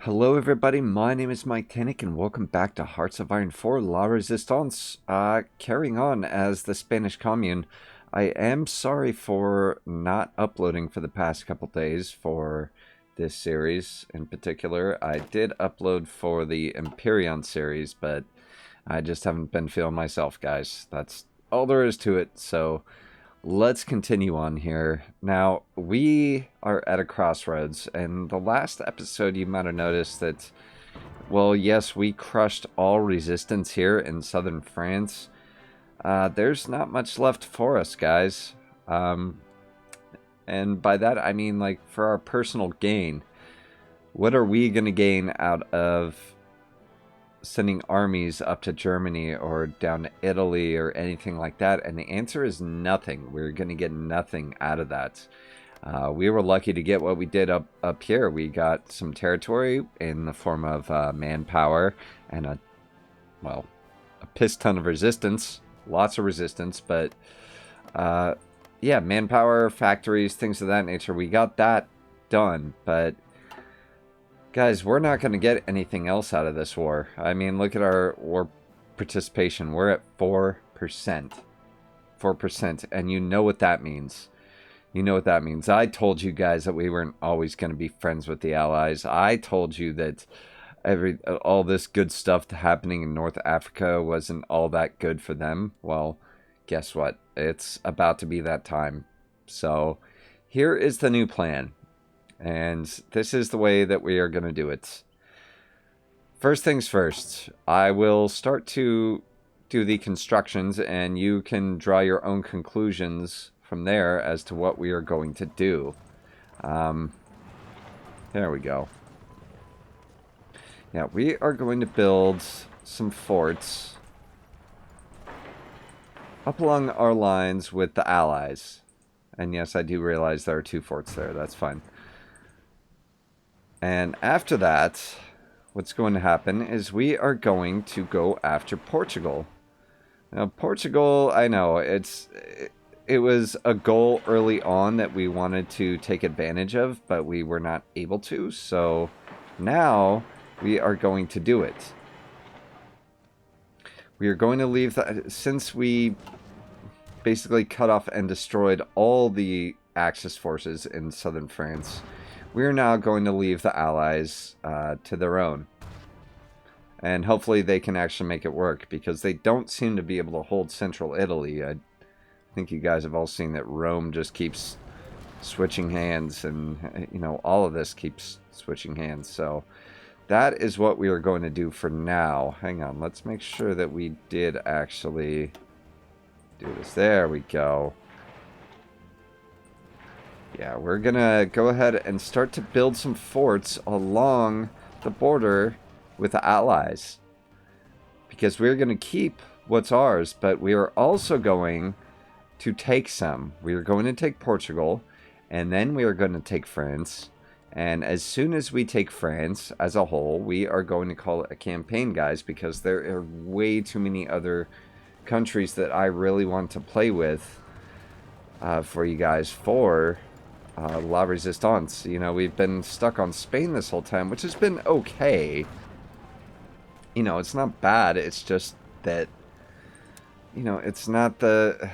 Hello everybody, my name is Mike Tannick and welcome back to Hearts of Iron 4 La Resistance. Carrying on as the Spanish Commune. I am sorry for not uploading for the past couple days for this series in particular. I did upload for the Empyrean series, but I just haven't been feeling myself, guys. That's all there is to it, so let's continue on here. Now, we are at a crossroads, and the last episode you might have noticed that, well, yes, we crushed all resistance here in southern France. There's not much left for us, guys. And by that, I mean, like, for our personal gain. What are we going to gain out of sending armies up to Germany or down to Italy or anything like that? And the answer is nothing. We're going to get nothing out of that. We were lucky to get what we did up here. We got some territory in the form of manpower and a piss ton of resistance. Lots of resistance, but yeah, manpower, factories, things of that nature. We got that done, but guys, we're not going to get anything else out of this war. I mean, look at our war participation. We're at 4%. 4%. And you know what that means. You know what that means. I told you guys that we weren't always going to be friends with the Allies. I told you that all this good stuff happening in North Africa wasn't all that good for them. Well, guess what? It's about to be that time. So here is the new plan. And this is the way that we are going to do it. First things first, I will start to do the constructions, and you can draw your own conclusions from there as to what we are going to do. There we go. Yeah, we are going to build some forts up along our lines with the Allies. And yes, I do realize there are 2 forts there. That's fine. And after that, what's going to happen is we are going to go after Portugal. Now, Portugal, I know, it was a goal early on that we wanted to take advantage of, but we were not able to. So now we are going to do it. We are going to leave since we basically cut off and destroyed all the Axis forces in southern France. We're now going to leave the Allies to their own. And hopefully they can actually make it work, because they don't seem to be able to hold central Italy. I think you guys have all seen that Rome just keeps switching hands, and, you know, all of this keeps switching hands. So that is what we are going to do for now. Hang on, let's make sure that we did actually do this. There we go. Yeah, we're gonna go ahead and start to build some forts along the border with the Allies, because we're gonna keep what's ours, but we are also going to take some. We are going to take Portugal, and then we are going to take France. And as soon as we take France as a whole, we are going to call it a campaign, guys, because there are way too many other countries that I really want to play with for you guys for La Resistance. You know, we've been stuck on Spain this whole time, which has been okay. You know, it's not bad. It's just that, you know, it's not the...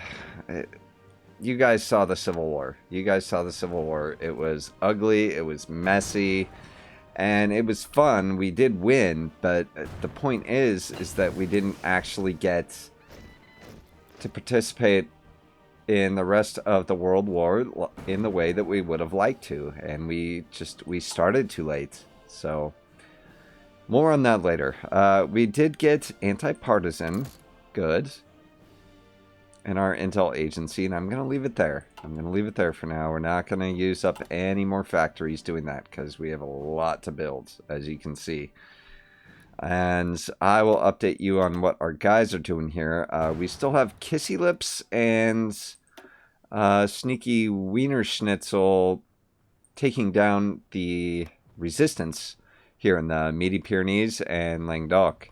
you guys saw the Civil War. You guys saw the Civil War. It was ugly. It was messy. And it was fun. We did win. But the point is that we didn't actually get to participate in the rest of the World War in the way that we would have liked to. And we started too late. So more on that later. We did get anti-partisan. Good. In our intel agency, and I'm going to leave it there. I'm going to leave it there for now. We're not going to use up any more factories doing that, because we have a lot to build, as you can see. And I will update you on what our guys are doing here. We still have Kissy Lips and Sneaky Wiener Schnitzel taking down the resistance here in the Midi-Pyrenees and Languedoc.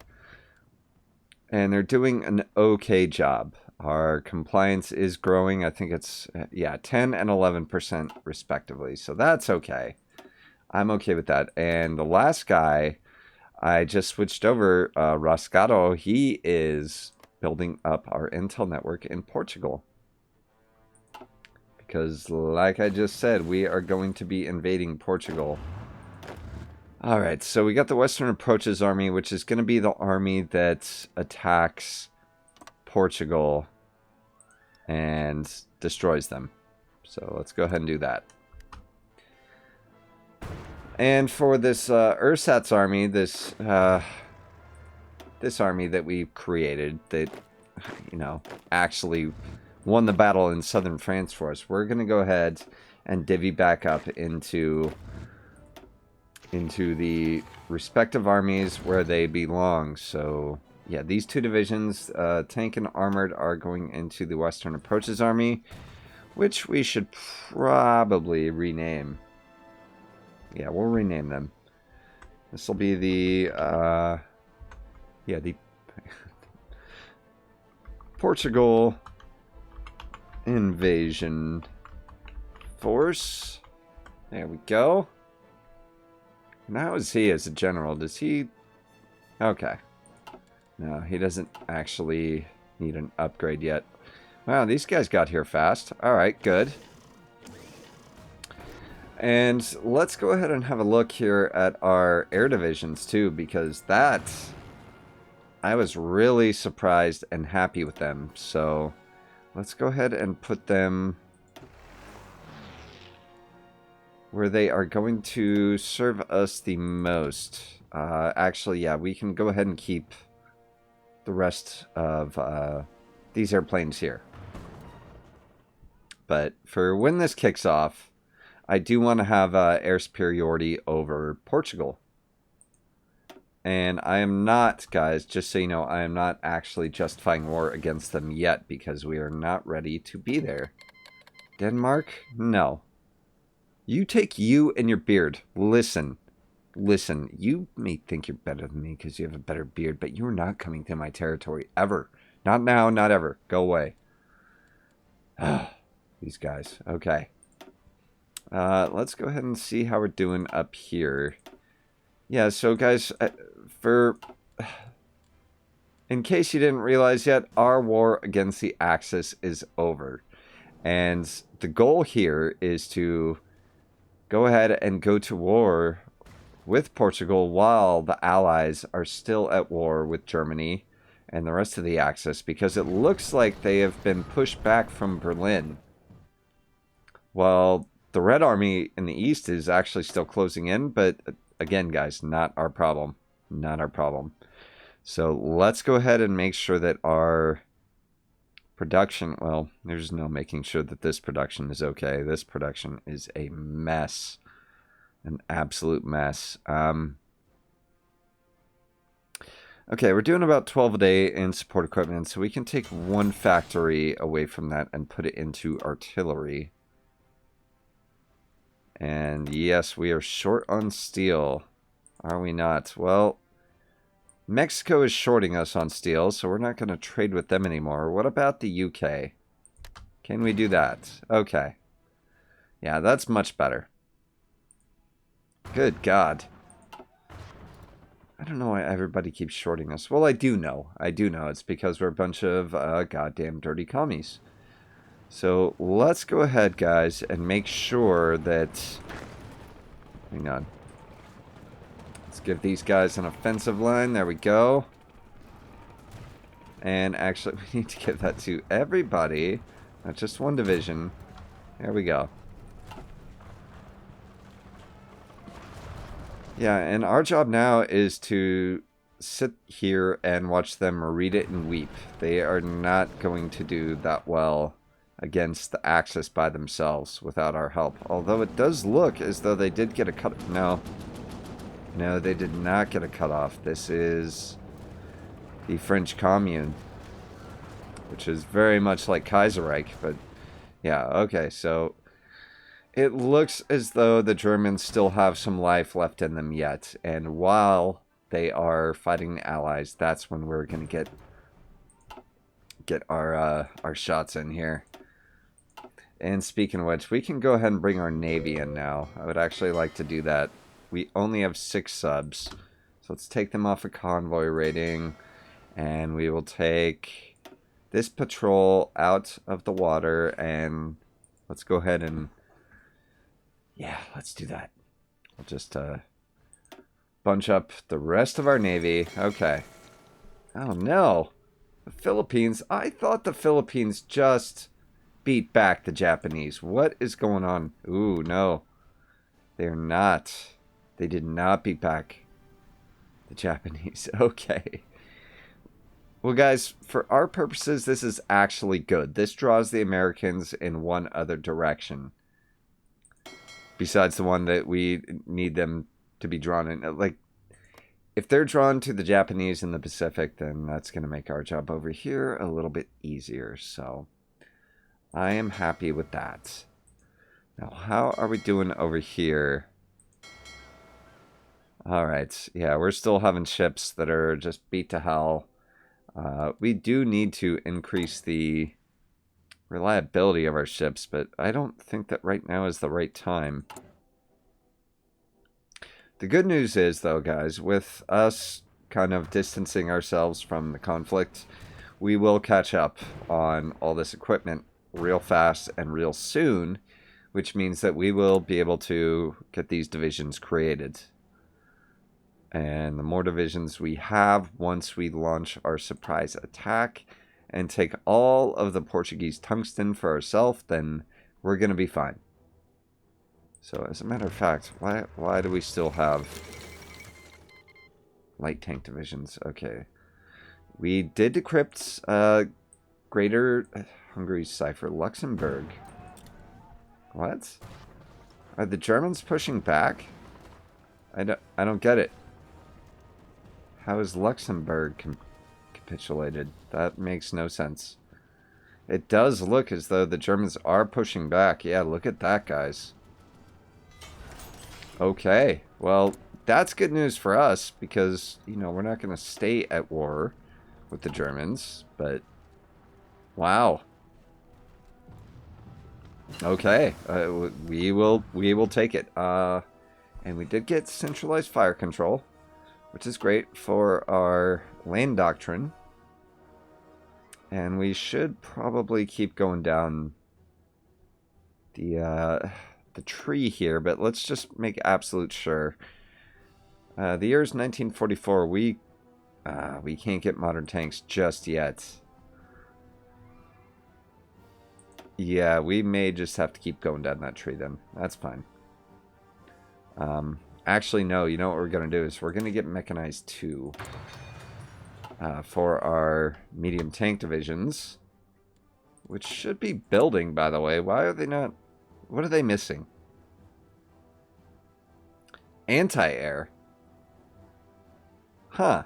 And they're doing an okay job. Our compliance is growing. I think it's, yeah, 10 and 11% respectively. So that's okay. I'm okay with that. And the last guy, I just switched over, Rascado. He is building up our intel network in Portugal. Because, like I just said, we are going to be invading Portugal. Alright, so we got the Western Approaches Army, which is going to be the army that attacks Portugal and destroys them. So let's go ahead and do that. And for this Ursat's army, this army that we created that, you know, actually won the battle in southern France for us, we're going to go ahead and divvy back up into the respective armies where they belong. So, yeah, these two divisions, tank and armored, are going into the Western Approaches Army, which we should probably rename. Yeah, we'll rename them. This will be the, the Portugal Invasion Force. There we go. And how is he as a general? Does he... Okay. No, he doesn't actually need an upgrade yet. Wow, these guys got here fast. Alright, good. And let's go ahead and have a look here at our air divisions too, because that... I was really surprised and happy with them. So, let's go ahead and put them where they are going to serve us the most. Actually, yeah, we can go ahead and keep the rest of these airplanes here. But for when this kicks off, I do want to have air superiority over Portugal. And I am not, guys, just so you know, I am not actually justifying war against them yet, because we are not ready to be there. Denmark? No. You take you and your beard. Listen. Listen, you may think you're better than me because you have a better beard, but you're not coming to my territory ever. Not now, not ever. Go away. These guys. Okay. Let's go ahead and see how we're doing up here. Yeah, so guys, in case you didn't realize yet, our war against the Axis is over. And the goal here is to go ahead and go to war with Portugal while the Allies are still at war with Germany and the rest of the Axis, because it looks like they have been pushed back from Berlin. While the Red Army in the east is actually still closing in, but again, guys, not our problem. Not our problem. So let's go ahead and make sure that our production, well, there's no making sure that this production is okay. This production is a mess. An absolute mess. Okay, we're doing about 12 a day in support equipment, so we can take one factory away from that and put it into artillery. And yes, we are short on steel. Are we not? Well, Mexico is shorting us on steel, so we're not going to trade with them anymore. What about the UK? Can we do that? Okay. Yeah, that's much better. Good God. I don't know why everybody keeps shorting us. Well, I do know. I do know. It's because we're a bunch of goddamn dirty commies. So let's go ahead, guys, and make sure that... Hang on. Let's give these guys an offensive line. There we go. And actually, we need to give that to everybody, not just one division. There we go. Yeah, and our job now is to sit here and watch them read it and weep. They are not going to do that well against the Axis by themselves without our help. Although it does look as though they did get a cut... No. No, they did not get a cutoff. This is the French Commune, which is very much like Kaiserreich, but yeah, okay, so it looks as though the Germans still have some life left in them yet, and while they are fighting the Allies, that's when we're going to get our shots in here. And speaking of which, we can go ahead and bring our Navy in now. I would actually like to do that. We only have 6 subs. So let's take them off a convoy rating. And we will take this patrol out of the water. And let's go ahead and... yeah, let's do that. We'll just bunch up the rest of our Navy. Okay. Oh, no. The Philippines. I thought the Philippines just beat back the Japanese. What is going on? Ooh, no. They're not. They did not beat back the Japanese. Okay. Well, guys, for our purposes, this is actually good. This draws the Americans in one other direction. Besides the one that we need them to be drawn in. Like, if they're drawn to the Japanese in the Pacific, then that's going to make our job over here a little bit easier. So, I am happy with that. Now, how are we doing over here? Alright, yeah, we're still having ships that are just beat to hell. We do need to increase the reliability of our ships, but I don't think that right now is the right time. The good news is, though, guys, with us kind of distancing ourselves from the conflict, we will catch up on all this equipment real fast and real soon, which means that we will be able to get these divisions created. And the more divisions we have once we launch our surprise attack and take all of the Portuguese tungsten for ourselves, then we're going to be fine. So as a matter of fact, why do we still have light tank divisions? Okay. We did decrypt Greater Hungary's cipher. Luxembourg. What? Are the Germans pushing back? I don't get it. How is Luxembourg capitulated? That makes no sense. It does look as though the Germans are pushing back. Yeah, look at that, guys. Okay, well, that's good news for us because, you know, we're not going to stay at war with the Germans, but wow. Okay, we will take it. And we did get centralized fire control, which is great for our land doctrine. And we should probably keep going down the tree here, but let's just make absolute sure. The year is 1944. We can't get modern tanks just yet. Yeah, we may just have to keep going down that tree then. That's fine. Actually, no. You know what we're going to do is we're going to get mechanized 2 for our medium tank divisions, which should be building, by the way. Why are they not? What are they missing? Anti-air. Huh.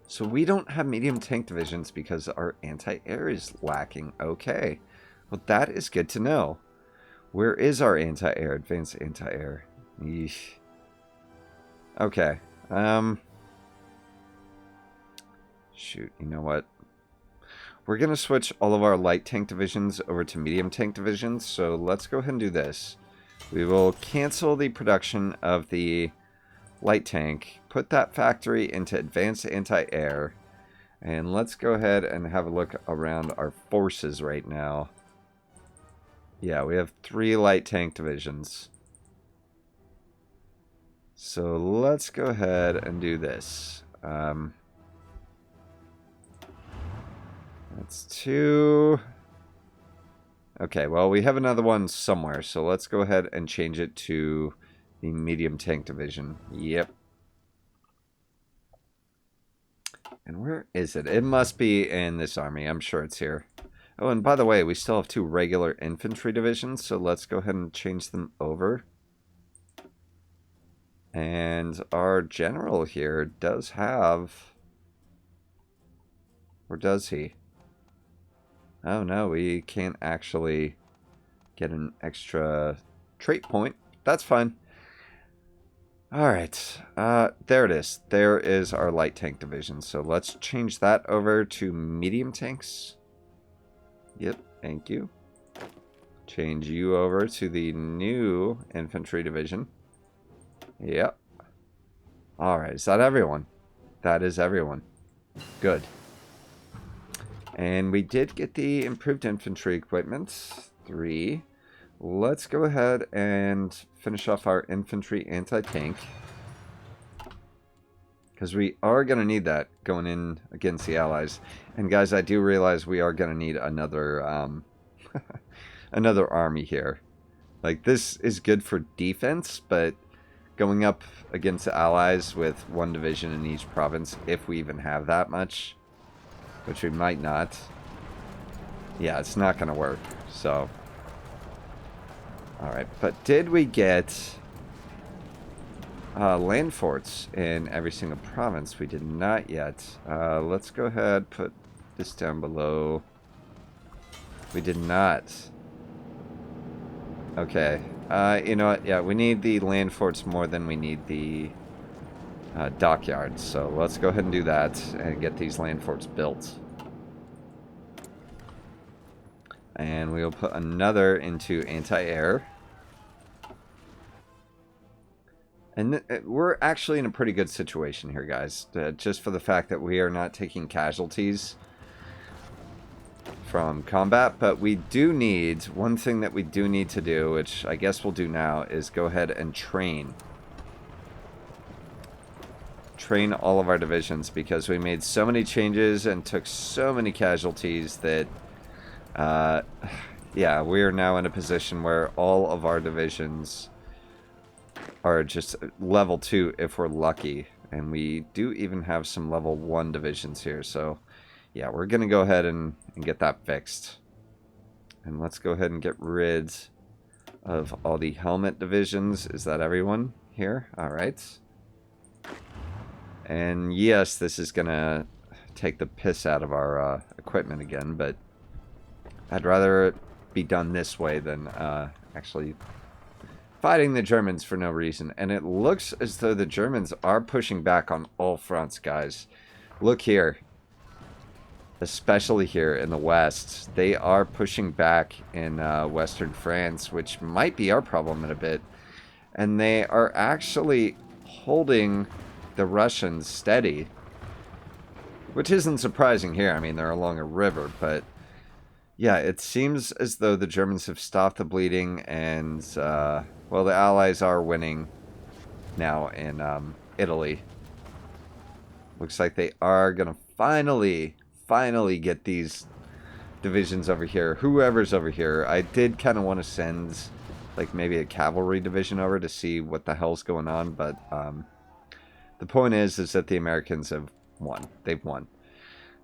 So we don't have medium tank divisions because our anti-air is lacking. Okay. Well, that is good to know. Where is our anti-air? Advanced anti-air. Yeesh. Okay. Shoot, you know what? We're going to switch all of our light tank divisions over to medium tank divisions. So let's go ahead and do this. We will cancel the production of the light tank, put that factory into advanced anti-air, and let's go ahead and have a look around our forces right now. Yeah, we have 3 light tank divisions. So let's go ahead and do this. That's 2. Okay, well, we have another one somewhere, so let's go ahead and change it to the medium tank division. Yep. And where is it? It must be in this army. I'm sure it's here. Oh, and by the way, we still have 2 regular infantry divisions, so let's go ahead and change them over. And our general here does have... Or does he? Oh no, we can't actually get an extra trait point. That's fine. Alright, there it is. There is our light tank division. So let's change that over to medium tanks. Yep, Thank you. Change you over to the new infantry division. Yep. Alright, is that everyone? That is everyone. Good. And we did get the improved infantry equipment. 3. Let's go ahead and finish off our infantry anti-tank. Because we are going to need that going in against the Allies. And guys, I do realize we are going to need another another army here. Like, this is good for defense, but going up against the Allies with one division in each province, if we even have that much, which we might not, yeah, it's not going to work. So, alright, but did we get land forts in every single province? We did not yet. Let's go ahead, put this down below. We did not. Okay. You know what? Yeah, we need the land forts more than we need the dockyards. So let's go ahead and do that and get these land forts built. And we'll put another into anti-air. And we're actually in a pretty good situation here, guys. Just for the fact that we are not taking casualties from combat. But we do need, one thing that we do need to do, which I guess we'll do now, is go ahead and train. Train all of our divisions, because we made so many changes and took so many casualties that, yeah, we are now in a position where all of our divisions are just level 2 if we're lucky. And we do even have some level 1 divisions here. So, yeah, we're going to go ahead and get that fixed. And let's go ahead and get rid of all the helmet divisions. Is that everyone here? Alright. And yes, this is going to take the piss out of our equipment again, but I'd rather it be done this way than actually fighting the Germans for no reason. And it looks as though the Germans are pushing back on all fronts, guys. Look here. Especially here in the west. They are pushing back in western France, which might be our problem in a bit. And they are actually holding the Russians steady. Which isn't surprising here. I mean, they're along a river, but yeah, it seems as though the Germans have stopped the bleeding, and, well, the Allies are winning now in Italy. Looks like they are going to finally get these divisions over here. Whoever's over here. I did kind of want to send, like, maybe a cavalry division over to see what the hell's going on, but the point is that the Americans have won. They've won.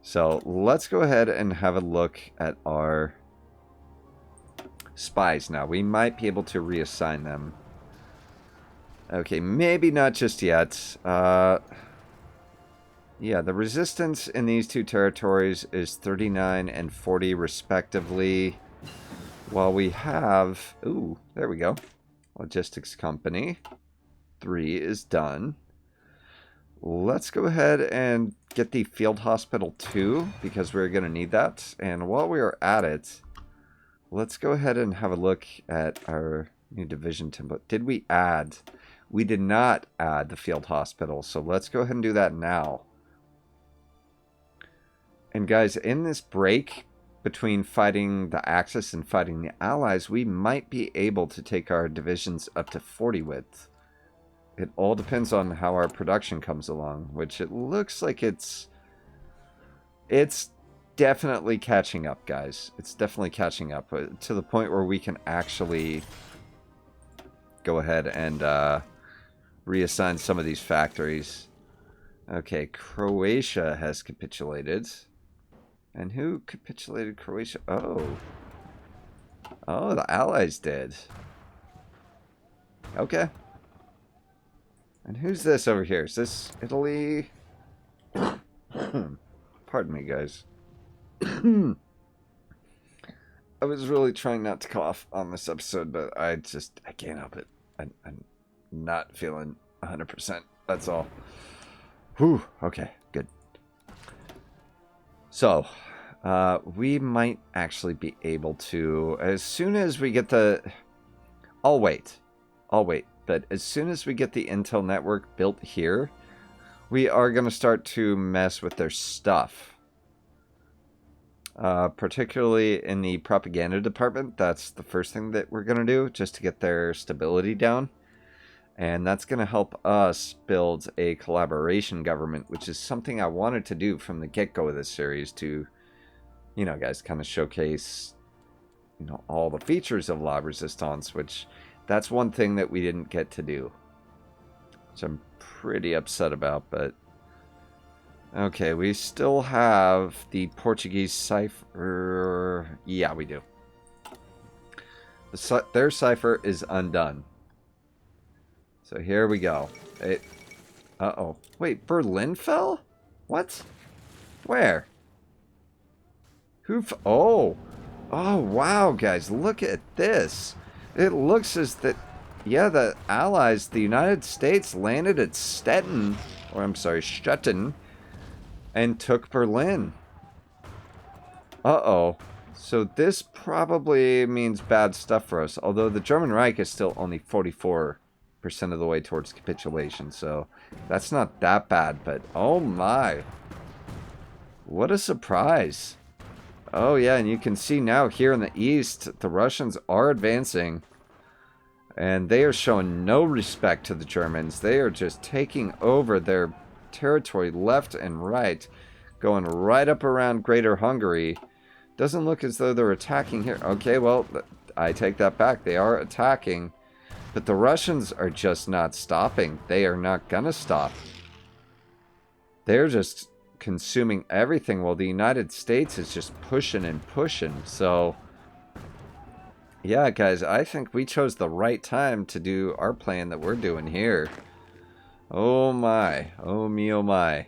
So let's go ahead and have a look at our spies now. We might be able to reassign them. Okay, maybe not just yet. Yeah, the resistance in these two territories is 39 and 40 respectively. While we have... Ooh, there we go. Logistics company. 3 is done. Let's go ahead and get the field hospital 2, because we're going to need that. And while we are at it, let's go ahead and have a look at our new division template. Did we add? We did not add the field hospital, so let's go ahead and do that now. And guys, in this break between fighting the Axis and fighting the Allies, we might be able to take our divisions up to 40 width. It all depends on how our production comes along, which it looks like it's definitely catching up, guys. It's definitely catching up to the point where we can actually go ahead and reassign some of these factories. Okay, Croatia has capitulated. And who capitulated Croatia? Oh, the Allies did. Okay. And who's this over here? Is this Italy? Pardon me, guys. I was really trying not to cough on this episode, but I can't help it. I'm not feeling 100%. That's all. Whew. Okay, good. So, we might actually be able to, as soon as we get the... I'll wait. But as soon as we get the Intel network built here, we are going to start to mess with their stuff. Particularly in the propaganda department. That's the first thing that we're going to do, just to get their stability down. And that's going to help us build a collaboration government, which is something I wanted to do from the get-go of this series to, you know, guys, kind of showcase, you know, all the features of La Resistance, which that's one thing that we didn't get to do. Which I'm pretty upset about, but... Okay, we still have the Portuguese cipher. Yeah, we do. Their cipher is undone. So here we go. Uh-oh. Wait, Berlin fell? What? Where? Oh! Oh, wow, guys. Look at this. It looks as that... Yeah, the Allies, the United States, landed at Stettin. Or, I'm sorry, Stettin. And took Berlin. Uh-oh. So this probably means bad stuff for us. Although the German Reich is still only 44% of the way towards capitulation. So that's not that bad. But oh my. What a surprise. Oh yeah, and you can see now here in the east, the Russians are advancing. And they are showing no respect to the Germans. They are just taking over their territory left and right, going right up around Greater Hungary. Doesn't look as though they're attacking here. Okay, well, I take that back. They are attacking, but the Russians are just not stopping. They are not gonna stop. They're just consuming everything while the United States is just pushing and pushing. So yeah, guys, I think we chose the right time to do our plan that we're doing here. Oh my. Oh me, oh my.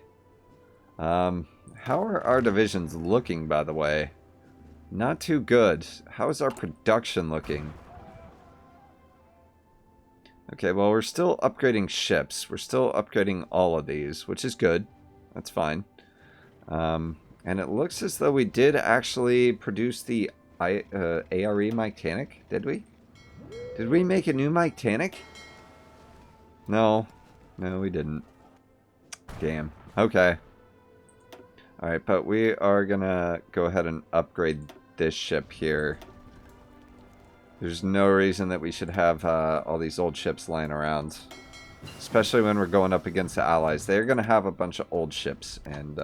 How are our divisions looking, by the way? Not too good. How is our production looking? Okay, well, we're still upgrading ships. We're still upgrading all of these, which is good. That's fine. And it looks as though we did actually produce the ARE Mictanic, did we? Did we make a new Mictanic? No. No, we didn't. Damn. Okay. Alright, but we are gonna go ahead and upgrade this ship here. There's no reason that we should have all these old ships lying around. Especially when we're going up against the Allies. They're gonna have a bunch of old ships, and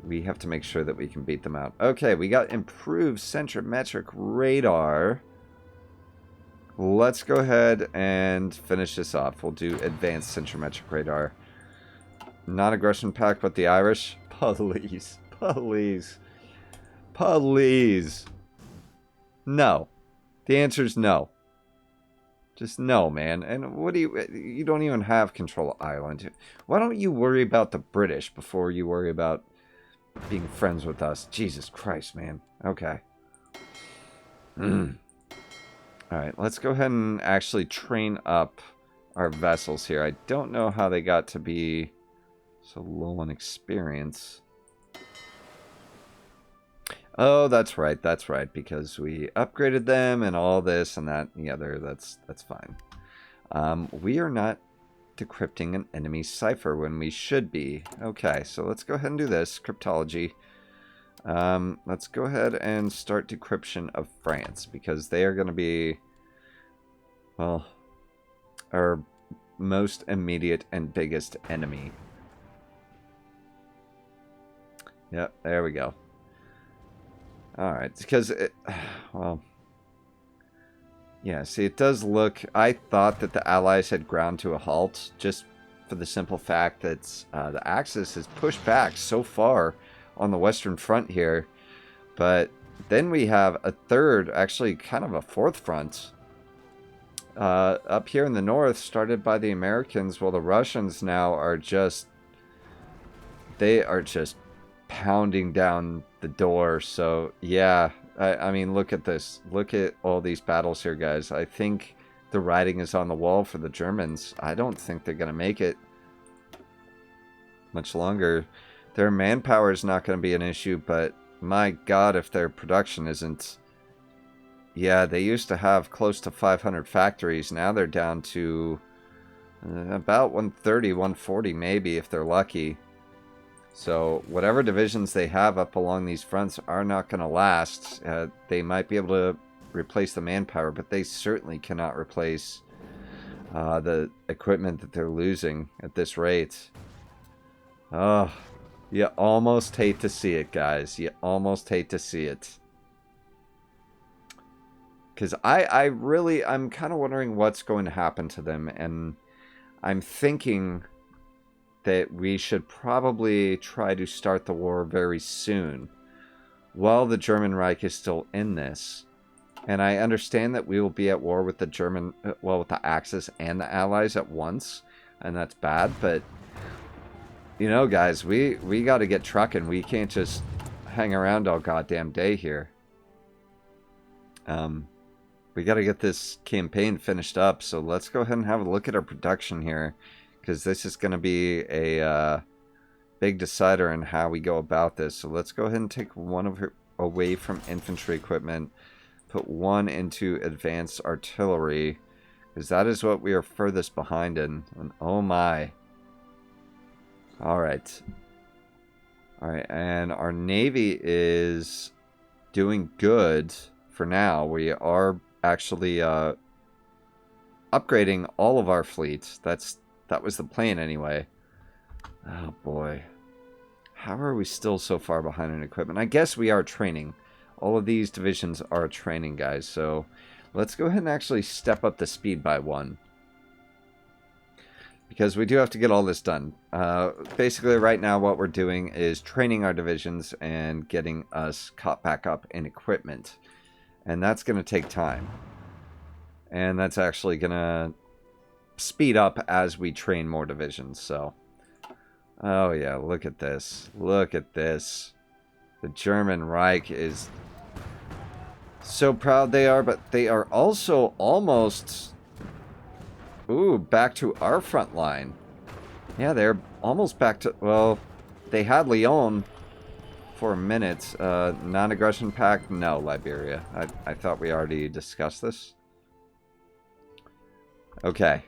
we have to make sure that we can beat them out. Okay, we got improved centrometric radar. Let's go ahead and finish this off. We'll do advanced centrometric radar. Non-aggression pact, but the Irish? Please. Please. Please. No. The answer is no. Just no, man. And what do you don't even have control of Ireland. Why don't you worry about the British before you worry about being friends with us? Jesus Christ, man. Okay. Alright, let's go ahead and actually train up our vessels here. I don't know how they got to be so low on experience. Oh, that's right, because we upgraded them and all this and that and the other. That's fine. We are not decrypting an enemy cipher when we should be. Okay, so let's go ahead and do this. Cryptology. Let's go ahead and start decryption of France, because they are going to be, well, our most immediate and biggest enemy. Yep, there we go. Alright, because well, yeah, see, it does look, I thought that the Allies had ground to a halt, just for the simple fact that the Axis has pushed back so far on the Western Front here, but then we have a third, actually kind of a fourth front, up here in the north, started by the Americans, while the Russians now are just, they are just pounding down the door. So yeah, I mean, look at this, look at all these battles here, guys. I think the writing is on the wall for the Germans. I don't think they're gonna make it much longer. Their manpower is not going to be an issue, but my god, if their production isn't... Yeah, they used to have close to 500 factories. Now they're down to about 130, 140 maybe, if they're lucky. So whatever divisions they have up along these fronts are not going to last. They might be able to replace the manpower, but they certainly cannot replace the equipment that they're losing at this rate. Oh, you almost hate to see it, guys. You almost hate to see it. Because I'm kind of wondering what's going to happen to them, and I'm thinking that we should probably try to start the war very soon, while the German Reich is still in this. And I understand that we will be at war with the German, well, with the Axis and the Allies at once, and that's bad, but, you know, guys, we got to get trucking. We can't just hang around all goddamn day here. We got to get this campaign finished up, so let's go ahead and have a look at our production here, because this is going to be a big decider in how we go about this. So let's go ahead and take one of her away from infantry equipment, put one into advanced artillery, because that is what we are furthest behind in. And oh my. Alright. Alright, and our Navy is doing good for now. We are actually upgrading all of our fleets. That was the plan anyway. Oh boy. How are we still so far behind in equipment? I guess we are training. All of these divisions are training, guys. So let's go ahead and actually step up the speed by 1. Because we do have to get all this done. Basically right now what we're doing is training our divisions and getting us caught back up in equipment. And that's going to take time. And that's actually going to speed up as we train more divisions, so... Oh yeah, look at this. Look at this. The German Reich is so proud they are, but they are also almost... Ooh, back to our front line. Yeah, they're almost back to... Well, they had Lyon for a minute. Non-aggression pact? No, Liberia. I thought we already discussed this. Okay.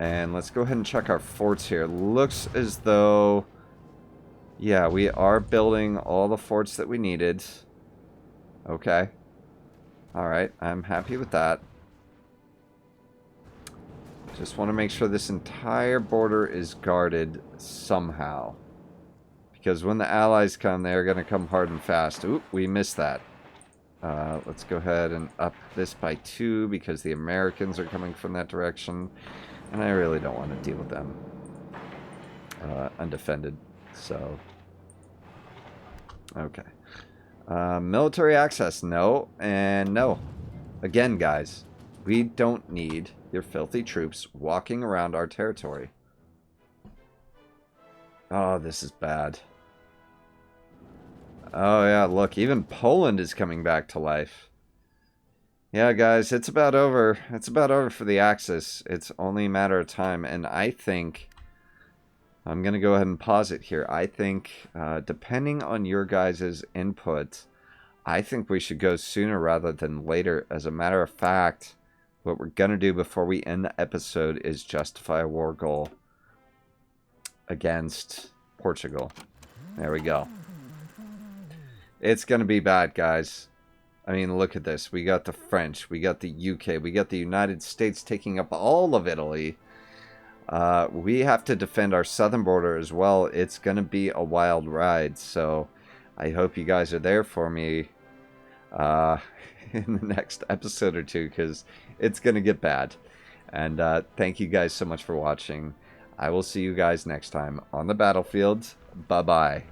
And let's go ahead and check our forts here. Looks as though... Yeah, we are building all the forts that we needed. Okay. Alright, I'm happy with that. Just want to make sure this entire border is guarded somehow. Because when the Allies come, they're going to come hard and fast. Oop, we missed that. Let's go ahead and up this by 2 because the Americans are coming from that direction. And I really don't want to deal with them undefended. So, okay. Military access, no. And no. Again, guys, we don't need your filthy troops walking around our territory. Oh, this is bad. Oh, yeah, look, even Poland is coming back to life. Yeah, guys, it's about over. It's about over for the Axis. It's only a matter of time, and I think... I'm going to go ahead and pause it here. I think, depending on your guys' input, I think we should go sooner rather than later. As a matter of fact, what we're going to do before we end the episode is justify a war goal against Portugal. There we go. It's going to be bad, guys. I mean, look at this. We got the French. We got the UK. We got the United States taking up all of Italy. We have to defend our southern border as well. It's going to be a wild ride. So I hope you guys are there for me in the next episode or two, because it's going to get bad. And thank you guys so much for watching. I will see you guys next time on the battlefield. Bye-bye.